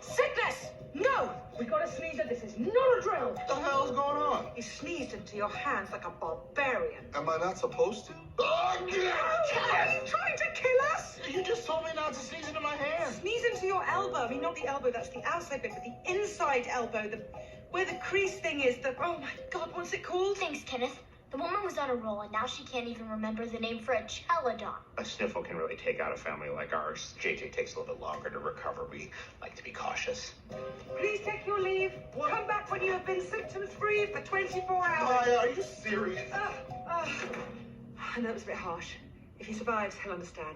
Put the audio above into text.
Sickness! No! We got a sneezer. This is not a drill. What the hell's going on? You sneezed into your hands like a barbarian. Am I not supposed to? Are you trying to kill us? You just told me not to sneeze into my hand. Sneeze into your elbow. I mean, not the elbow, that's the outside bit, but the inside elbow, where the crease thing is, oh my God, what's it called? Thanks, Kenneth. The woman was on a roll, and now she can't even remember the name for a chelidon. A sniffle can really take out a family like ours. JJ takes a little bit longer to recover. We like to be cautious. Please take your leave. Come back when you have been symptoms-free for 24 hours. Maya, are you serious? I know it was a bit harsh. If he survives, he'll understand.